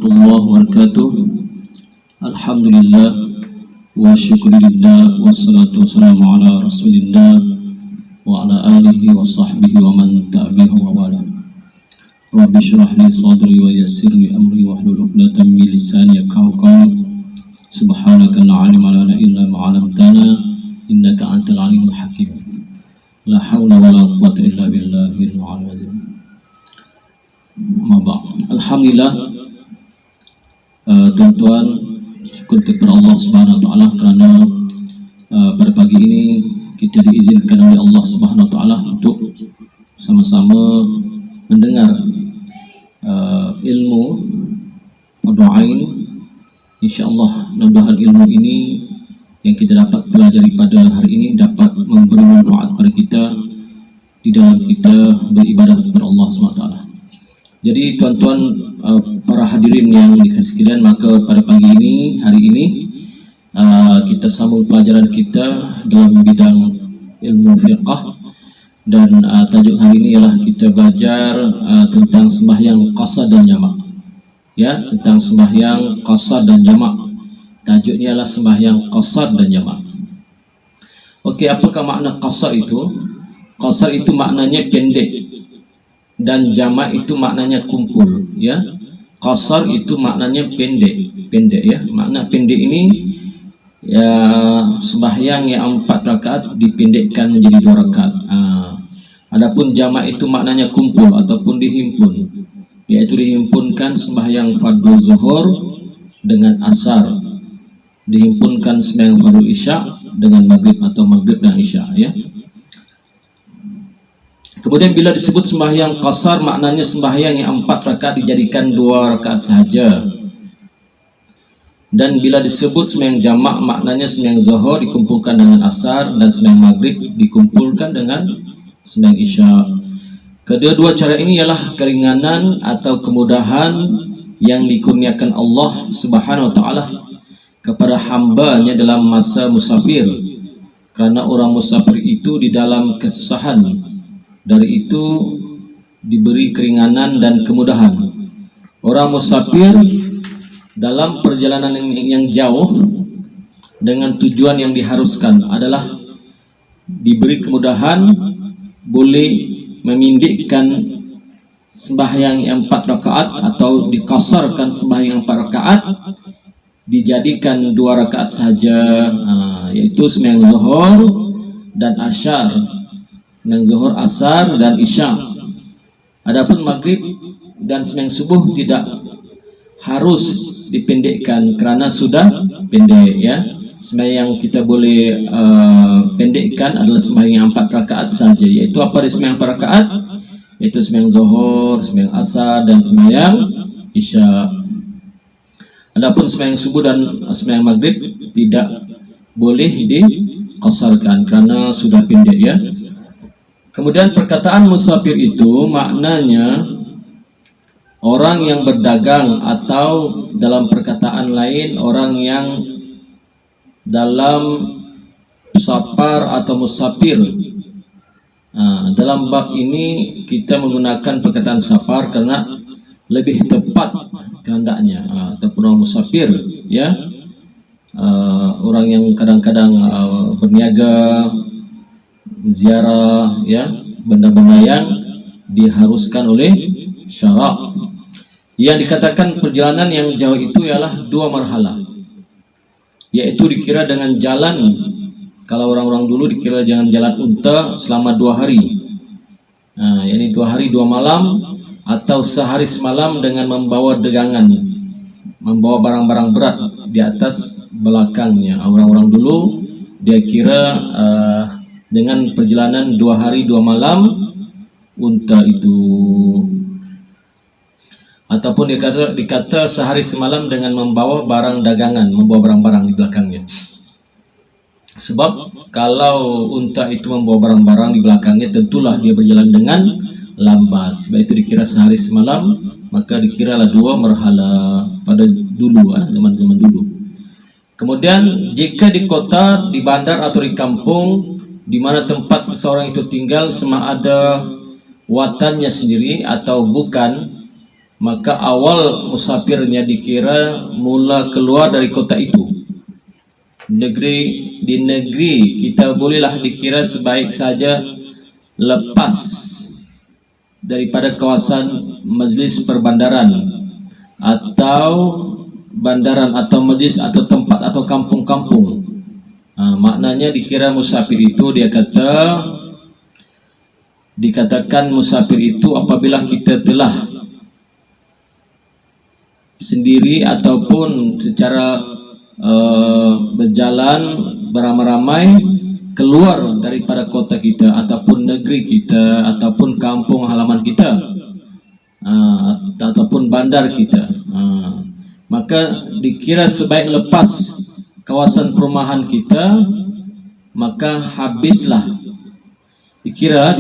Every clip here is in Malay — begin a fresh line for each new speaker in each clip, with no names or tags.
warahmatullahi wabarakatuh. Alhamdulillah wa syukurillah wassalatu wassalamu ala rasulillah wa ala alihi wa sahbihi wa man tabi'ahu wa wala. Rabbi syrah li sadri wa yassir li amri wa hlul 'uqdatam min lisani yafqahu qawli. Subhanaka la 'ilma lana illa ma 'allamtana innaka antal 'alimul hakim. La haula wa la quwwata illa billahil 'aliyyil 'azim. Alhamdulillah, tuan-tuan, syukur kepada Allah Subhanahu wa taala kerana pada pagi ini kita diizinkan oleh Allah Subhanahu wa taala untuk sama-sama mendengar ilmu doain. Insyaallah mudah-mudahan ilmu ini yang kita dapat pelajari pada hari ini dapat memberi manfaat pada kita di dalam kita beribadah kepada Allah Subhanahu wa taala. Jadi tuan-tuan, para hadirin yang dikasih sekalian, maka pada pagi ini, hari ini kita sambung pelajaran kita dalam bidang ilmu fiqh, dan tajuk hari ini ialah kita belajar tentang sembahyang qasar dan jamak. Ya, tentang sembahyang qasar dan jamak. Tajuknya ialah sembahyang qasar dan jamak. Okey, apakah makna qasar itu? Qasar itu maknanya pendek, dan jamak itu maknanya kumpul, ya. Qasar itu maknanya pendek ya. Makna pendek ini ya, sembahyang yang 4 rakaat dipendekkan menjadi 2 rakaat. Adapun jamak itu maknanya kumpul ataupun dihimpun, yaitu dihimpunkan sembahyang fardu zuhur dengan asar, dihimpunkan sembahyang fardu isya dengan maghrib atau maghrib dan isya, ya. Kemudian bila disebut sembahyang qasar, maknanya sembahyang yang 4 rakaat dijadikan 2 rakaat sahaja. Dan bila disebut sembahyang jamak, maknanya sembahyang zuhur dikumpulkan dengan asar, dan sembahyang maghrib dikumpulkan dengan sembahyang isya. Kedua-dua cara ini ialah keringanan atau kemudahan yang dikurniakan Allah Subhanahu wa taala kepada hamba-Nya dalam masa musafir, kerana orang musafir itu di dalam kesusahan. Dari itu diberi keringanan dan kemudahan. Orang musafir dalam perjalanan yang jauh dengan tujuan yang diharuskan adalah diberi kemudahan, boleh memindikkan sembahyang yang 4 rakaat atau dikasarkan sembahyang 4 rakaat dijadikan 2 rakaat saja, yaitu sembahyang zuhur dan asyar, dan zuhur, asar dan isya. Adapun maghrib dan sembahyang subuh tidak harus dipendekkan kerana sudah pendek, ya. Sembahyang kita boleh pendekkan adalah sembahyang 4 rakaat saja, yaitu apa? Sembahyang 4 rakaat, yaitu sembahyang zuhur, sembahyang asar dan sembahyang isya. Adapun sembahyang subuh dan sembahyang maghrib tidak boleh diqasarkan kerana sudah pendek, ya. Kemudian perkataan musafir itu maknanya orang yang berdagang, atau dalam perkataan lain orang yang dalam safar atau musafir. Dalam bab ini kita menggunakan perkataan safar karena lebih tepat kehendaknya, ataupun orang musafir, ya. Orang yang kadang-kadang berniaga, ziarah, ya, benda-benda yang diharuskan oleh syarak. Yang dikatakan perjalanan yang jauh itu ialah 2 marhalah, yaitu dikira dengan jalan. Kalau orang-orang dulu dikira dengan jalan unta selama 2 hari, yakni 2 hari 2 malam, atau sehari semalam dengan membawa dagangan, membawa barang-barang berat di atas belakangnya. Orang-orang dulu dia kira dengan perjalanan 2 hari 2 malam unta itu, ataupun dikata sehari semalam dengan membawa barang dagangan, membawa barang-barang di belakangnya. Sebab kalau unta itu membawa barang-barang di belakangnya, tentulah dia berjalan dengan lambat. Sebab itu dikira sehari semalam, maka dikiralah 2 marhala pada dulu, zaman-zaman dulu. Kemudian jika di kota, di bandar atau di kampung, di mana tempat seseorang itu tinggal, sama ada watannya sendiri atau bukan, maka awal musafirnya dikira mula keluar dari kota itu. Di negeri kita bolehlah dikira sebaik saja lepas daripada kawasan majlis perbandaran atau bandaran atau majlis atau tempat atau kampung-kampung. Maknanya dikira musafir itu, dikatakan musafir itu apabila kita telah sendiri ataupun secara berjalan beramai-ramai keluar daripada kota kita ataupun negeri kita ataupun kampung halaman kita ataupun bandar kita, maka dikira sebaik lepas kawasan perumahan kita, maka habislah dikira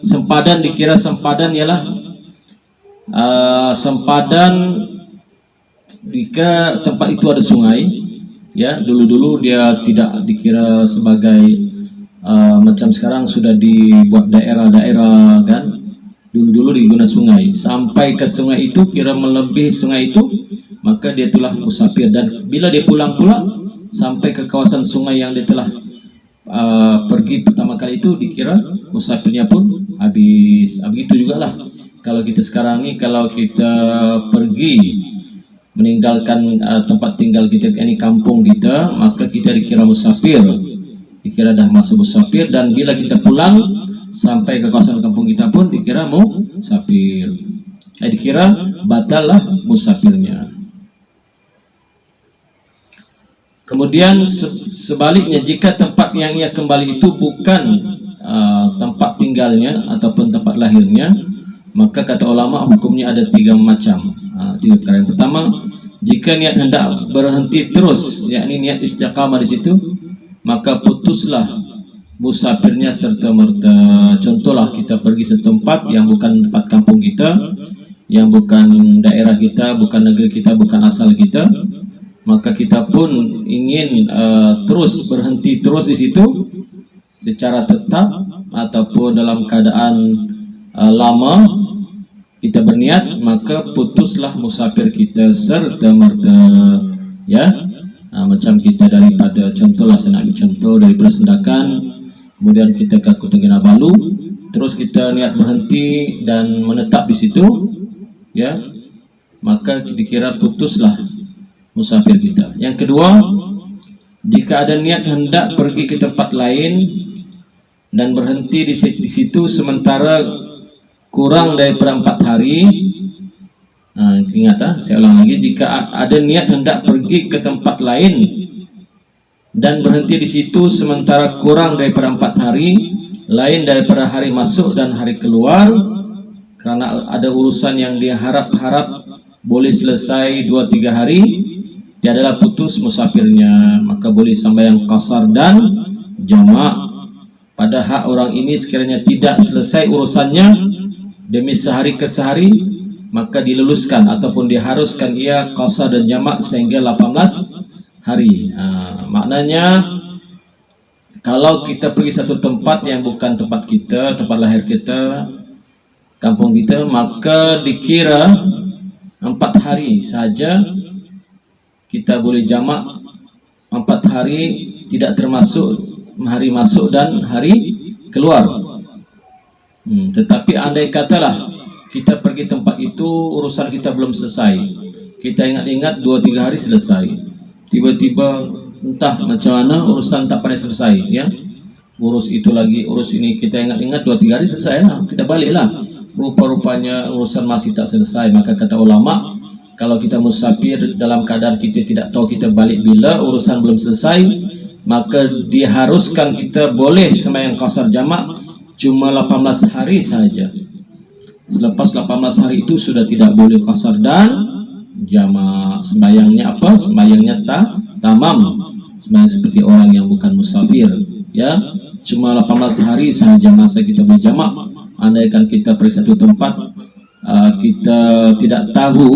sempadan ialah sempadan jika tempat itu ada sungai, ya. Dulu dia tidak dikira sebagai macam sekarang sudah dibuat daerah-daerah, kan. Dulu digunakan sungai. Sampai ke sungai itu, kira melebihi sungai itu, maka dia telah musafir. Dan bila dia pulang pula sampai ke kawasan sungai yang dia telah pergi pertama kali itu, dikira musafirnya pun habis. Begitu juga lah kalau kita sekarang ni, kalau kita pergi meninggalkan tempat tinggal kita, ini kampung kita, maka kita dikira musafir, dikira dah masuk musafir. Dan bila kita pulang sampai ke kawasan kampung kita pun dikira musafir, dikira batal lah musafirnya. Kemudian sebaliknya, jika tempat yang ia kembali itu bukan tempat tinggalnya ataupun tempat lahirnya, maka kata ulama hukumnya ada tiga macam. Tiga perkara. Yang pertama, jika niat hendak berhenti terus, yakni niat istiqamah di situ, maka putuslah musafirnya serta merta. Contohlah kita pergi ke tempat yang bukan tempat kampung kita, yang bukan daerah kita, bukan negeri kita, bukan asal kita, maka kita pun ingin terus berhenti terus di situ secara tetap ataupun dalam keadaan lama. Kita berniat, maka putuslah musafir kita serta merta, ya. Macam kita daripada, contohlah saya nak ambil contoh daripada Sendakan, kemudian kita ke Kota Kinabalu, terus kita niat berhenti dan menetap di situ, ya, maka dikira putuslah musafir kita. Yang kedua, jika ada niat hendak pergi ke tempat lain dan berhenti di situ sementara kurang daripada 4 hari. Ingat, saya ulang lagi, jika ada niat hendak pergi ke tempat lain dan berhenti di situ sementara kurang daripada 4 hari, lain daripada hari masuk dan hari keluar, kerana ada urusan yang dia harap-harap boleh selesai 2-3 hari, dia adalah putus musafirnya, maka boleh sembahyang qasar dan jamak. Pada hak orang ini sekiranya tidak selesai urusannya demi sehari ke sehari, maka diluluskan ataupun diharuskan ia qasar dan jamak sehingga 18 hari. Maknanya kalau kita pergi satu tempat yang bukan tempat kita, tempat lahir kita, kampung kita, maka dikira 4 hari saja kita boleh jamak. 4 hari tidak termasuk hari masuk dan hari keluar. Tetapi andai katalah kita pergi tempat itu, urusan kita belum selesai, kita ingat-ingat 2-3 hari selesai, tiba-tiba entah macam mana urusan tak pandai selesai, ya, urus itu lagi, urus ini, kita ingat-ingat 2-3 hari selesai lah, kita baliklah, rupa-rupanya urusan masih tak selesai. Maka kata ulama, kalau kita musafir dalam keadaan kita tidak tahu kita balik bila, urusan belum selesai, maka diharuskan kita boleh sembahyang qasar jamak cuma 18 hari saja. Selepas 18 hari itu sudah tidak boleh qasar dan jamak. Sembahyangnya apa? Sembahyangnya tamam, sembahyang seperti orang yang bukan musafir, ya. Cuma 18 hari sahaja masa kita berjamak. Andaikan kita pergi satu tempat, kita tidak tahu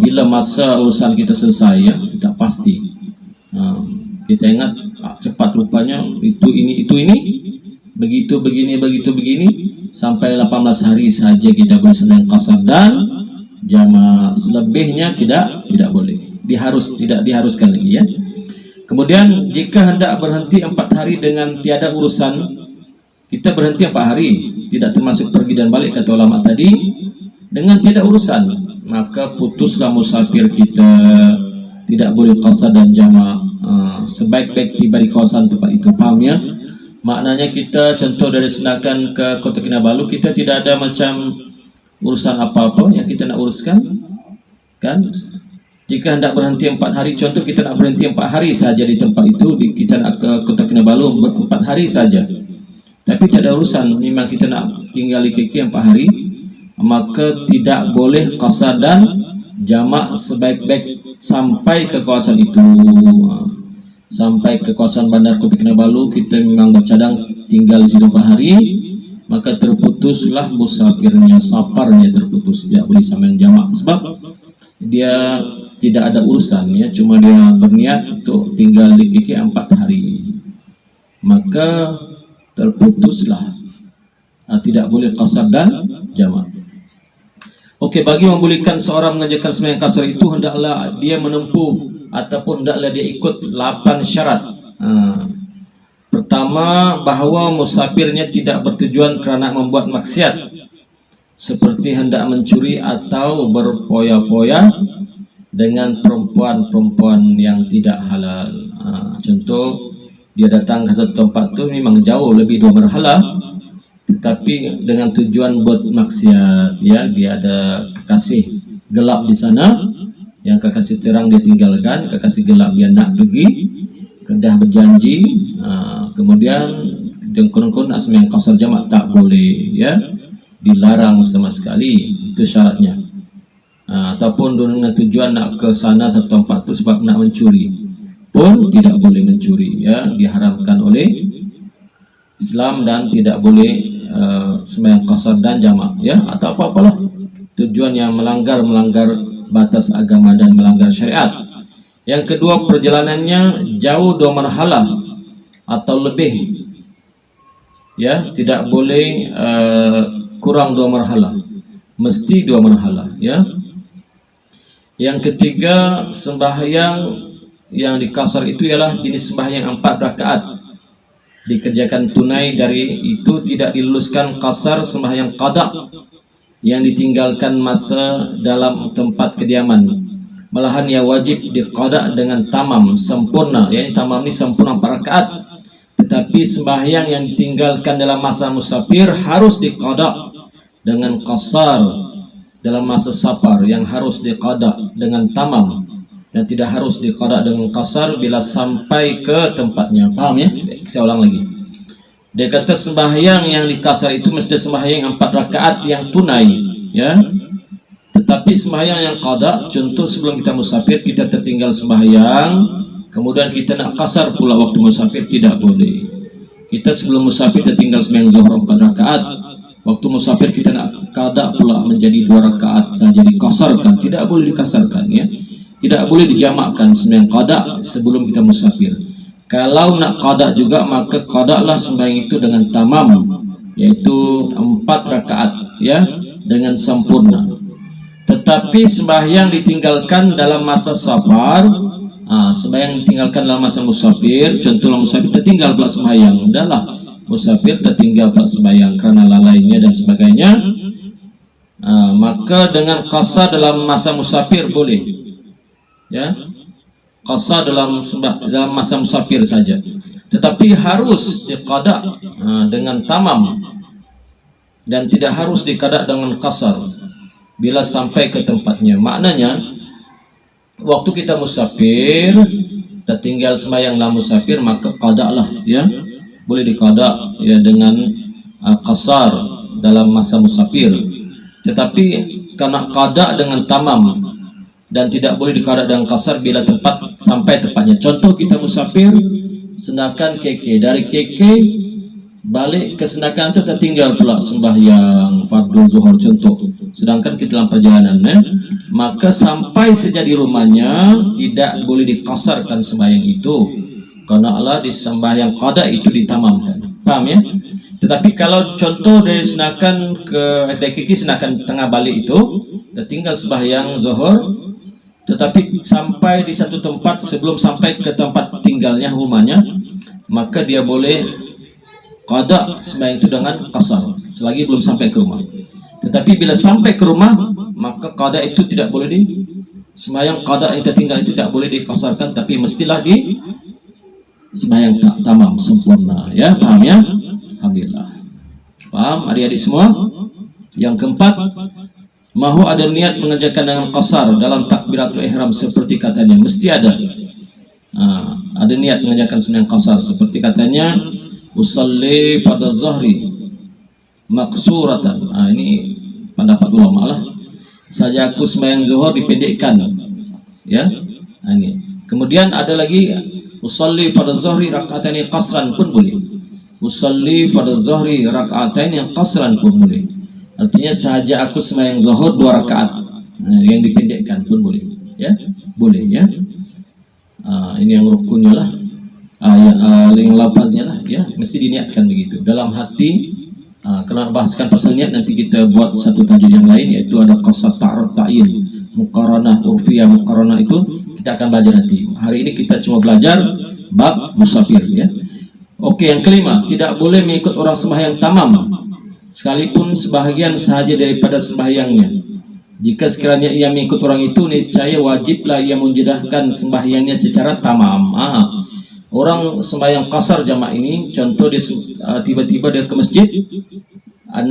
bila masa urusan kita selesai, ya, tidak pasti. Kita ingat cepat, rupanya itu ini, begitu begini sampai 18 hari saja kita boleh sembahyang qasar dan jamaah. Selebihnya tidak boleh, tidak diharuskan lagi ya. Kemudian jika hendak berhenti 4 hari dengan tiada urusan, kita berhenti 4 hari, tidak termasuk pergi dan balik kata ulama tadi, dengan tiada urusan, maka putuslah musafir kita, tidak boleh qasar dan jamaah. Sebaik-baik tiba di kawasan tempat itu, paham ya? Maknanya kita contoh dari Senakan ke Kota Kinabalu, kita tidak ada macam urusan apa-apa yang kita nak uruskan, kan? Jika hendak berhenti 4 hari, contoh kita nak berhenti 4 hari saja di tempat itu, kita nak ke Kota Kinabalu 4 hari saja, tapi tidak ada urusan, memang kita nak tinggal di KK 4 hari, maka tidak boleh qasar dan jamak. Sebaik-baik sampai ke kawasan itu, sampai ke kawasan bandar Kota Kinabalu, kita memang bercadang tinggal di situ 4 hari, maka terputuslah musafirnya, safarnya terputus, tidak boleh sampai jamak, sebab dia tidak ada urusan ya, cuma dia berniat untuk tinggal di KK 4 hari, maka terputuslah, tidak boleh qasar dan jamak. Okey, bagi membolehkan seorang mengerjakan sembahyang qasar itu, hendaklah dia menempuh ataupun hendaklah dia ikut 8 syarat. Pertama, bahawa musafirnya tidak bertujuan kerana membuat maksiat, seperti hendak mencuri atau berpoya-poya dengan perempuan-perempuan yang tidak halal. Contoh, dia datang ke satu tempat tu memang jauh lebih 2 marhalah, tetapi dengan tujuan buat maksiat ya, dia ada kekasih gelap di sana, yang kekasih terang dia tinggalkan, kekasih gelap dia nak pergi, dah berjanji, kemudian dengan kurang-kurang nak sembahyang qasar jamak tak boleh ya, dilarang sama sekali, itu syaratnya. Ataupun dengan tujuan nak ke sana satu tempat tu sebab nak mencuri pun tidak boleh mencuri ya, diharamkan oleh Islam, dan tidak boleh sembahyang qasar dan jamak ya, atau apa-apalah tujuan yang melanggar batas agama dan melanggar syariat. Yang kedua, perjalanannya jauh 2 marhalah atau lebih ya, tidak boleh kurang 2 marhalah, mesti 2 marhalah ya. Yang ketiga, sembahyang yang dikasar itu ialah jenis sembahyang 4 rakaat, dikerjakan tunai, dari itu tidak diluluskan qasar sembahyang qada yang ditinggalkan masa dalam tempat kediaman, malahan ia wajib diqada dengan tamam sempurna, yakni tamam ini sempurna 4 rakaat. Tetapi sembahyang yang ditinggalkan dalam masa musafir harus diqada dengan qasar dalam masa safar, yang harus diqada dengan tamam dan tidak harus diqada dengan qasar bila sampai ke tempatnya. Paham ya? Saya ulang lagi. Dia kata sembahyang yang dikasar itu mesti sembahyang 4 rakaat yang tunai ya. Tetapi sembahyang yang qada, contoh sebelum kita musafir kita tertinggal sembahyang, kemudian kita nak qasar pula waktu musafir, tidak boleh. Kita sebelum musafir tertinggal sembahyang zuhur 4 rakaat, waktu musafir kita nak qada pula menjadi 2 rakaat saja, dikasarkan, tidak boleh dikasarkan ya. Tidak boleh dijamakkan sembahyang qada sebelum kita musafir. Kalau nak qada juga, maka qadalah sembahyang itu dengan tamam, yaitu 4 rakaat ya, dengan sempurna. Tetapi sembahyang ditinggalkan dalam masa safar, sembahyang ditinggalkan dalam masa musafir, contohlah musafir tertinggal pula sembahyang, udahlah musafir tertinggal pula sembahyang kerana lalainya dan sebagainya, maka dengan qasar dalam masa musafir boleh ya, qasar dalam masa musafir saja, tetapi harus diqada dengan tamam dan tidak harus diqada dengan qasar bila sampai ke tempatnya. Maknanya waktu kita musafir tertinggal sembahyang dalam musafir, maka qada lah ya, boleh diqada ya dengan qasar dalam masa musafir. Tetapi karena qada dengan tamam dan tidak boleh diqada dengan qasar bila sampai tempatnya. Contoh kita musafir Senakan KK, dari KK balik ke Senakan itu tertinggal pula sembahyang fardu zuhur contoh, sedangkan kita dalam perjalanan maka sampai saja di rumahnya tidak boleh dikasarkan sembahyang itu, karena Allah di sembahyang qada itu ditamamkan. Paham ya? Tetapi kalau contoh dari senakan ke kiki senakan tengah balik itu, dia tinggal sembahyang zuhur, tetapi sampai di satu tempat sebelum sampai ke tempat tinggalnya rumahnya, maka dia boleh qada sembahyang itu dengan qasar selagi belum sampai ke rumah. Tetapi bila sampai ke rumah, maka qada itu tidak boleh di sembahyang qada yang tertinggal itu tidak boleh dikasarkan, tapi mestilah di sembahyang tamam sempurna. Ya, paham ya? Alhamdulillah. Paham adik-adik semua? Yang keempat, mahu ada niat mengerjakan dengan qasar dalam takbiratul ihram seperti katanya, mesti ada. Ada niat mengerjakan sembahyang qasar seperti katanya usalli pada zahri maksuratan. Ini pendapat ulama lah. Saja aku sembahyang zuhur dipendekkan. Ya. Ini. Kemudian ada lagi usalli pada zahri raka'ataini qasran pun boleh. Usalli pada zahri raka'ataini qasran pun boleh. Artinya sahaja aku sembahyang zuhur 2 rakaat yang dipendekkan pun boleh. Ya. Boleh ya. Ini yang rukunnya lah. Yang lafaznya lah ya, mesti diniatkan begitu dalam hati. Kalau bahaskan pasal niat nanti kita buat satu tajuk yang lain, yaitu ada qasad ta'arud ta'yin, muqaranah urfiyah. Muqaranah itu kita akan belajar nanti. Hari ini kita cuma belajar bab musafir ya. Oke, yang kelima, tidak boleh mengikut orang sembahyang tamam sekalipun sebahagian sahaja daripada sembahyangnya. Jika sekiranya ia mengikut orang itu, niscaya wajiblah ia menjedahkan sembahyangnya secara tamam. Orang sembahyang qasar jamak ini, contoh dia tiba-tiba dia ke masjid,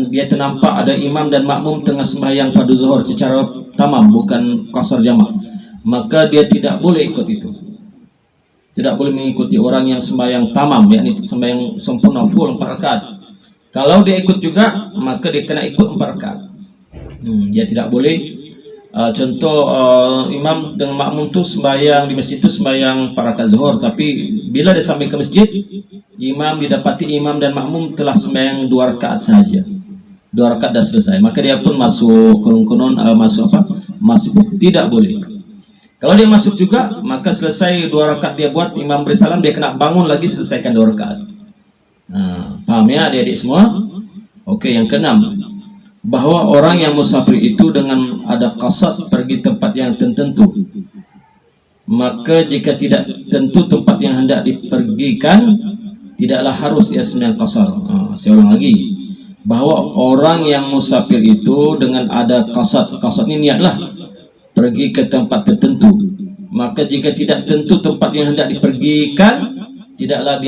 dia ternampak ada imam dan makmum tengah sembahyang pada zuhur secara tamam, bukan qasar jamak, maka dia tidak boleh ikut itu. Tidak boleh mengikuti orang yang sembahyang tamam, yakni sembahyang sempurna full 4 rakaat. Kalau dia ikut juga, maka dia kena ikut 4 rakaat. Dia tidak boleh. Contoh imam dengan makmum tu sembahyang di masjid itu sembahyang 4 rakaat zuhur, tapi bila dia sampai ke masjid, imam didapati imam dan makmum telah sembahyang 2 rakaat saja. 2 rakaat dah selesai, maka dia pun masuk konon masuk apa? Masuk, tidak boleh. Kalau dia masuk juga, maka selesai 2 rakaat dia buat, imam beri salam, dia kena bangun lagi selesaikan 2 rakaat. Paham ya adik-adik semua? Oke, yang keenam, bahwa orang yang musafir itu dengan ada qasad pergi tempat yang tertentu, maka jika tidak tentu tempat yang hendak dipergikan, tidaklah harus ia sembahyang qasar. Saya ulang lagi, bahwa orang yang musafir itu dengan ada qasad ini niatlah pergi ke tempat tertentu, maka jika tidak tentu tempat yang hendak dipergikan, tidaklah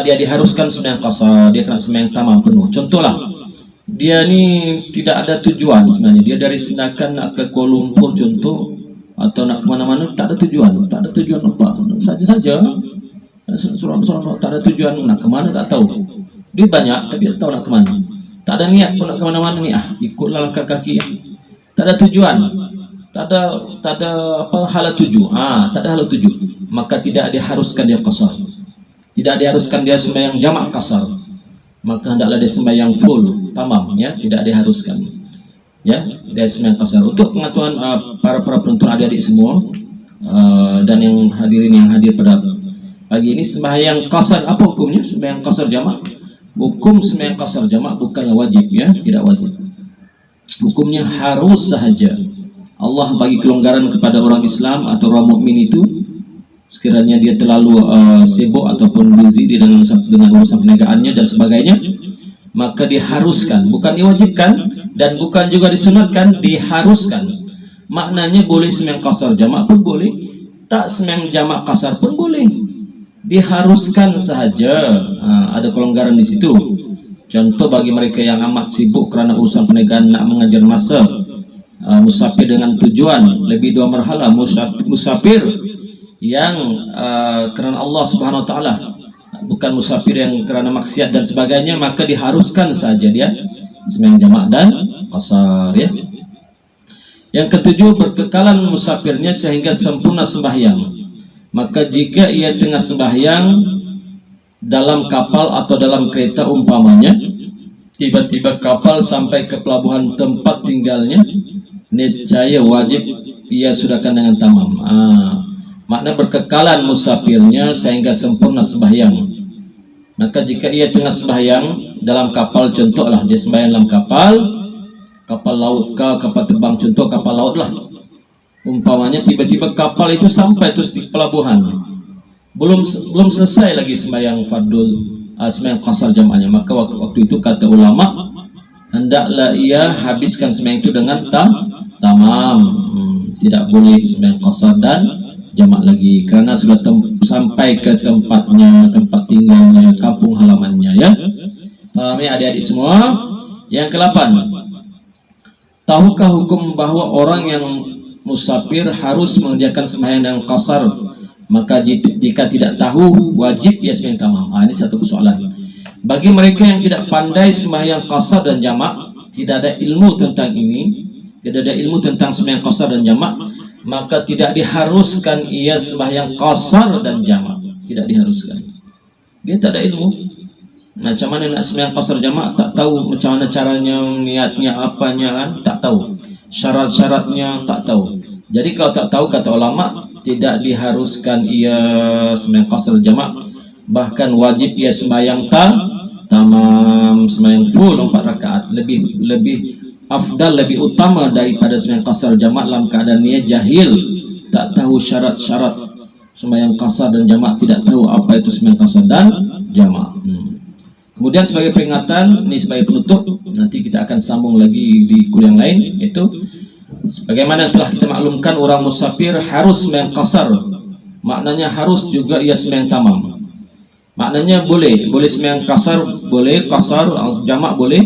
dia diharuskan sembahyang qasar, dia kena sembahyang tamam penuh. Contohlah, dia ni tidak ada tujuan sebenarnya, dia dari Senakan nak ke Kuala Lumpur contoh, atau nak kemana-mana, tak ada tujuan apa, saja-saja surau-surau, tak ada tujuan nak kemana tak tahu, dia banyak tapi tak tahu nak kemana, tak ada niat pun nak kemana-mana ni, ikutlah langkah kaki, tak ada tujuan, tak ada apa hala tuju, tak ada hala tuju, maka tidak diharuskan dia qasar, tidak diharuskan dia sembahyang jamak qasar, maka hendaklah dia sembahyang full tamam ya, tidak diharuskan ya, dia sembahyang qasar. Untuk pengetahuan para penonton adik-adik semua dan yang hadir pada pagi ini, sembahyang qasar apa hukumnya? Sembahyang qasar jamak, hukum sembahyang qasar jamak bukanlah wajib ya, tidak wajib, hukumnya harus sahaja. Allah bagi kelonggaran kepada orang Islam atau orang mukmin itu, sekiranya dia terlalu sibuk ataupun busy dengan urusan perniagaannya dan sebagainya, maka diharuskan, bukan diwajibkan dan bukan juga disunatkan, diharuskan. Maknanya boleh sembahyang qasar jamak pun boleh, tak sembahyang jamak qasar pun boleh, diharuskan sahaja. Ada kelonggaran di situ. Contoh bagi mereka yang amat sibuk kerana urusan perniagaan, nak mengajar masa, musafir dengan tujuan lebih 2 marhala, musafir yang kerana Allah Subhanahu Wa Taala, bukan musafir yang kerana maksiat dan sebagainya, maka diharuskan saja dia sembahyang jamak dan qasar ya. Yang ketujuh, berkekalan musafirnya sehingga sempurna sembahyang. Maka jika ia tengah sembahyang dalam kapal atau dalam kereta umpamanya, tiba-tiba kapal sampai ke pelabuhan tempat tinggalnya, niscaya wajib ia sudahkan dengan tamam. Makna berkekalan musafirnya sehingga sempurna sembahyang. Maka jika ia tengah sembahyang dalam kapal, contohlah dia sembahyang dalam kapal laut ke kapal terbang, contoh kapal laut lah umpamanya, tiba-tiba kapal itu sampai terus di pelabuhan, belum selesai lagi sembahyang fardul, sembahyang qasar jamaahnya, maka waktu itu kata ulama hendaklah ia habiskan sembahyang itu dengan tamam. Tidak boleh sembahyang qasar dan jamak lagi karena sudah sampai ke tempatnya, tempat tinggalnya, kampung halamannya, ya. Paham ya adik-adik semua? Yang ke-8, tahukah hukum bahwa orang yang musafir harus mengerjakan sembahyang dengan qasar? Maka jika tidak tahu, wajib ia sembahyang tamam. Ini satu persoalan. Bagi mereka yang tidak pandai sembahyang qasar dan jamak, tidak ada ilmu tentang ini, tidak ada ilmu tentang sembahyang qasar dan jamak, maka tidak diharuskan ia sembahyang qasar dan jamak. Tidak diharuskan. Dia tak ada ilmu. Macam mana nak sembahyang qasar jamak, tak tahu macam mana caranya, niatnya apanya kan, tak tahu. Syarat-syaratnya tak tahu. Jadi kalau tak tahu, kata ulama, tidak diharuskan ia sembahyang qasar jamak, bahkan wajib ia sembahyang tamam, sembahyang full 4 rakaat. Lebih afdal, lebih utama daripada sembahyang qasar jamak dalam keadaan dia jahil, tak tahu syarat-syarat sembahyang qasar dan jamak, tidak tahu apa itu sembahyang qasar dan jamak. Kemudian sebagai peringatan, ini sebagai penutup, nanti kita akan sambung lagi di kuliah yang lain, itu bagaimana telah kita maklumkan orang musafir harus sembahyang qasar, maknanya harus juga ia sembahyang tamam. Maknanya boleh sembahyang qasar, boleh qasar jamak, boleh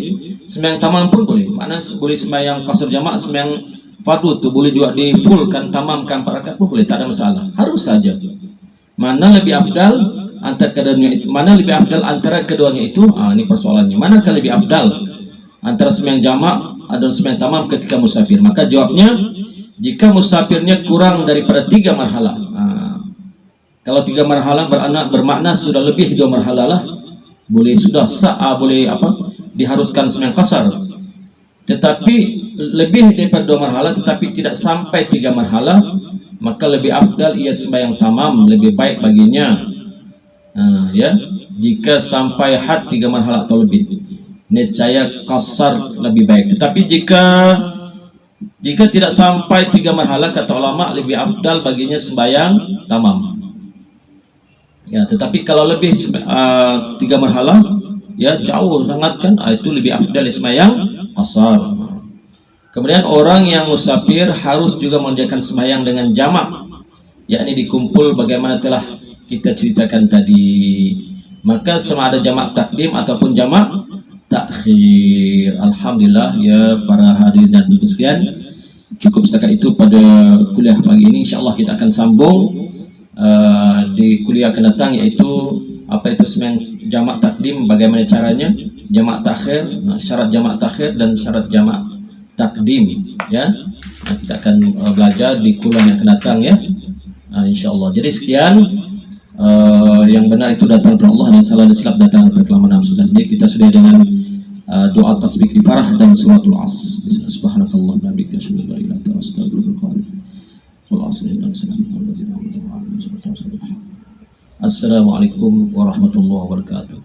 sembahyang tamam pun boleh. Maknanya boleh sembahyang qasar jamak, sembahyang fardu tu boleh juga di fullkan, tamamkan 4 rakaat pun boleh, tak ada masalah. Harus saja. Mana lebih afdal antara keduanya itu? Mana lebih afdal antara keduanya itu? Ini persoalannya. Manakah lebih afdal antara sembahyang jamak atau sembahyang tamam ketika musafir? Maka jawabnya, jika musafirnya kurang daripada 3 marhalah. Kalau 3 marhalah bermakna sudah lebih 2 marhalah lah, boleh sudah boleh diharuskan sembahyang qasar. Tetapi lebih daripada 2 marhalah tetapi tidak sampai 3 marhalah, maka lebih afdal ia sembahyang tamam, lebih baik baginya. Ya, jika sampai had 3 marhalah atau lebih, niscaya qasar lebih baik. Tetapi jika tidak sampai 3 marhalah, kata ulama lebih afdal baginya sembahyang tamam. Ya, tetapi kalau lebih 3 marhalah, ya jauh sangat kan, itu lebih afdal sembahyang qasar. Kemudian orang yang musafir harus juga mengerjakan sembahyang dengan jamak, yakni dikumpul bagaimana telah kita ceritakan tadi. Maka sama ada jamak takdim ataupun jamak takhir. Alhamdulillah ya para hadirin dan penonton sekalian, cukup setakat itu pada kuliah pagi ini. Insyaallah kita akan sambung di kuliah akan datang, yaitu apa itu sembahyang jamak takdim, bagaimana caranya, jamak takhir, syarat jamak takhir dan syarat jamak takdim, ya. Kita akan belajar di kuliah yang akan datang, ya. Insyaallah. Jadi sekian, yang benar itu datang dari Allah dan salah dan silap datang dari kelamaan susah. Jadi kita sudah dengan doa tasbih kifarah dan suratul as. Subhanakallah wa bihamdika asyhadu an la ilaha illa anta astaghfiruka wa atubu ilaik. Assalamualaikum warahmatullahi wabarakatuh.